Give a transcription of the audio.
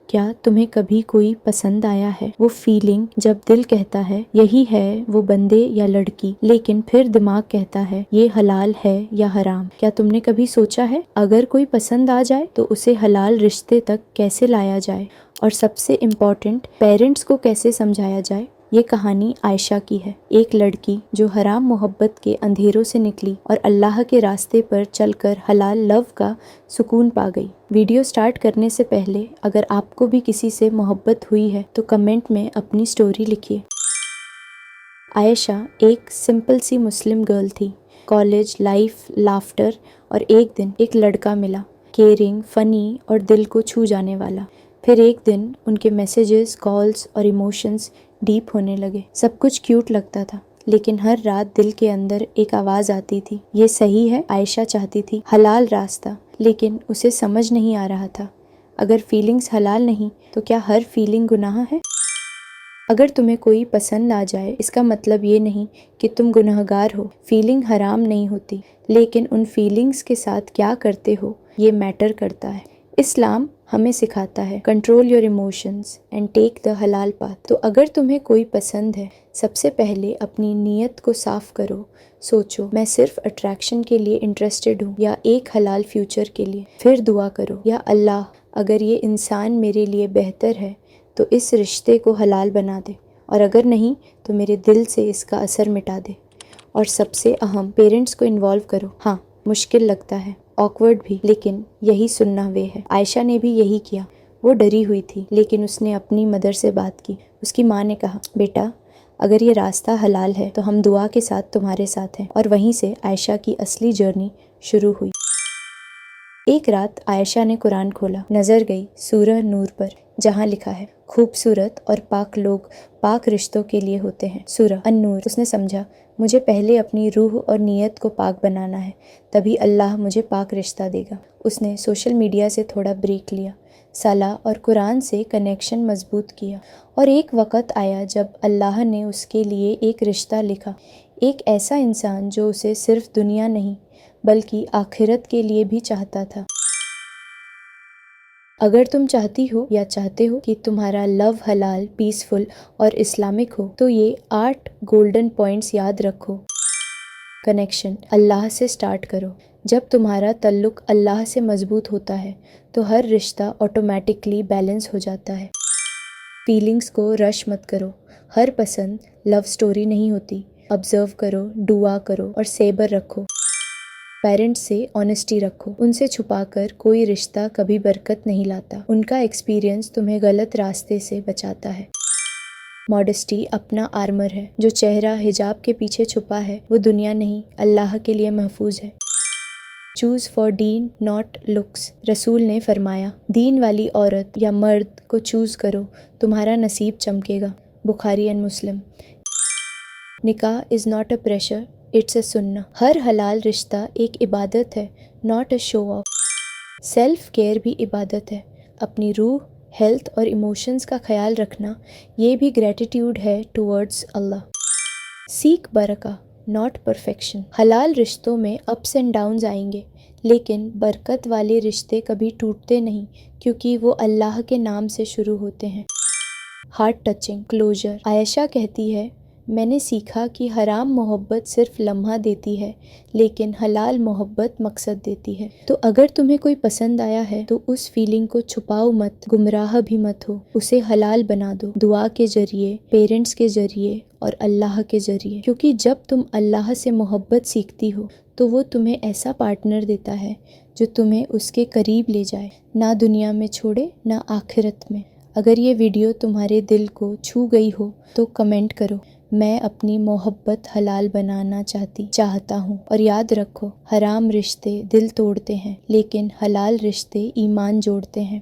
کیا تمہیں کبھی کوئی پسند آیا ہے؟ وہ فیلنگ جب دل کہتا ہے یہی ہے وہ بندے یا لڑکی، لیکن پھر دماغ کہتا ہے یہ حلال ہے یا حرام۔ کیا تم نے کبھی سوچا ہے اگر کوئی پسند آ جائے تو اسے حلال رشتے تک کیسے لایا جائے، اور سب سے امپورٹنٹ پیرنٹس کو کیسے سمجھایا جائے؟ یہ کہانی عائشہ کی ہے، ایک لڑکی جو حرام محبت کے اندھیروں سے نکلی اور اللہ کے راستے پر چل کر حلال لو کا سکون پا گئی۔ ویڈیو سٹارٹ کرنے سے پہلے اگر آپ کو بھی کسی سے محبت ہوئی ہے تو کمنٹ میں اپنی سٹوری لکھیے۔ عائشہ ایک سمپل سی مسلم گرل تھی، کالج، لائف، لافٹر، اور ایک دن ایک لڑکا ملا، کیئرنگ، فنی اور دل کو چھو جانے والا۔ پھر ایک دن ان کے میسیجز، کالز اور ایموشنز ڈیپ ہونے لگے۔ سب کچھ کیوٹ لگتا تھا، لیکن ہر رات دل کے اندر ایک آواز آتی تھی، یہ صحیح ہے؟ عائشہ چاہتی تھی حلال راستہ، لیکن اسے سمجھ نہیں آ رہا تھا اگر فیلنگز حلال نہیں تو کیا ہر فیلنگ گناہ ہے؟ اگر تمہیں کوئی پسند آ جائے اس کا مطلب یہ نہیں کہ تم گنہگار ہو۔ فیلنگ حرام نہیں ہوتی، لیکن ان فیلنگز کے ساتھ کیا کرتے ہو یہ میٹر کرتا ہے۔ اسلام ہمیں سکھاتا ہے control your emotions and take the halal path. تو اگر تمہیں کوئی پسند ہے، سب سے پہلے اپنی نیت کو صاف کرو۔ سوچو میں صرف اٹریکشن کے لیے انٹرسٹڈ ہوں یا ایک حلال فیوچر کے لیے؟ پھر دعا کرو، یا اللہ اگر یہ انسان میرے لیے بہتر ہے تو اس رشتے کو حلال بنا دے، اور اگر نہیں تو میرے دل سے اس کا اثر مٹا دے۔ اور سب سے اہم، پیرنٹس کو انوالو کرو۔ ہاں مشکل لگتا ہے، آکورڈ بھی، لیکن یہی سننا وے ہے۔ عائشہ نے بھی یہی کیا۔ وہ ڈری ہوئی تھی، لیکن اس نے اپنی مدر سے بات کی۔ اس کی ماں نے کہا بیٹا اگر یہ راستہ حلال ہے تو ہم دعا کے ساتھ تمہارے ساتھ ہیں، اور وہیں سے عائشہ کی اصلی جرنی شروع ہوئی۔ ایک رات عائشہ نے قرآن کھولا، نظر گئی سورہ نور پر، جہاں لکھا ہے خوبصورت اور پاک لوگ پاک رشتوں کے لیے ہوتے ہیں۔ سورہ النور۔ اس نے سمجھا مجھے پہلے اپنی روح اور نیت کو پاک بنانا ہے، تبھی اللہ مجھے پاک رشتہ دے گا۔ اس نے سوشل میڈیا سے تھوڑا بریک لیا، صلاح اور قرآن سے کنیکشن مضبوط کیا، اور ایک وقت آیا جب اللہ نے اس کے لیے ایک رشتہ لکھا، ایک ایسا انسان جو اسے صرف دنیا نہیں بلکہ آخرت کے لیے بھی چاہتا تھا۔ اگر تم چاہتی ہو یا چاہتے ہو کہ تمہارا لو حلال، پیسفل اور اسلامک ہو تو یہ 8 گولڈن پوائنٹس یاد رکھو۔ کنیکشن، اللہ سے سٹارٹ کرو۔ جب تمہارا تعلق اللہ سے مضبوط ہوتا ہے تو ہر رشتہ آٹومیٹکلی بیلنس ہو جاتا ہے۔ فیلنگز کو رش مت کرو، ہر پسند لو سٹوری نہیں ہوتی۔ آبزرو کرو، دعا کرو اور صبر رکھو۔ پیرنٹس سے آنیسٹی رکھو، ان سے چھپا کر کوئی رشتہ کبھی برکت نہیں لاتا، ان کا ایکسپیرینس تمہیں غلط راستے سے بچاتا ہے۔ ماڈسٹی اپنا آرمر ہے، جو چہرہ حجاب کے پیچھے چھپا ہے وہ دنیا نہیں اللہ کے لیے محفوظ ہے۔ چوز فار دین ناٹ لکس، رسول نے فرمایا دین والی عورت یا مرد کو چوز کرو، تمہارا نصیب چمکے گا۔ بخاری and Muslim. Nikah is not a pressure, it's a sunnah. ہر حلال رشتہ ایک عبادت ہے، not a show off. Self care بھی عبادت ہے، اپنی روح، ہیلتھ اور ایموشنز کا خیال رکھنا، یہ بھی گریٹیٹیوڈ ہے towards Allah. Seek barakah not perfection. حلال رشتوں میں اپس اینڈ ڈاؤنز آئیں گے، لیکن برکت والے رشتے کبھی ٹوٹتے نہیں کیونکہ وہ اللہ کے نام سے شروع ہوتے ہیں۔ Heart touching closure. عائشہ کہتی ہے میں نے سیکھا کہ حرام محبت صرف لمحہ دیتی ہے، لیکن حلال محبت مقصد دیتی ہے۔ تو اگر تمہیں کوئی پسند آیا ہے تو اس فیلنگ کو چھپاؤ مت، گمراہ بھی مت ہو، اسے حلال بنا دو، دعا کے ذریعے، پیرنٹس کے ذریعے اور اللہ کے ذریعے، کیونکہ جب تم اللہ سے محبت سیکھتی ہو تو وہ تمہیں ایسا پارٹنر دیتا ہے جو تمہیں اس کے قریب لے جائے، نہ دنیا میں چھوڑے نہ آخرت میں۔ اگر یہ ویڈیو تمہارے دل کو چھو گئی ہو تو کمنٹ کرو میں اپنی محبت حلال بنانا چاہتا ہوں، اور یاد رکھو حرام رشتے دل توڑتے ہیں لیکن حلال رشتے ایمان جوڑتے ہیں۔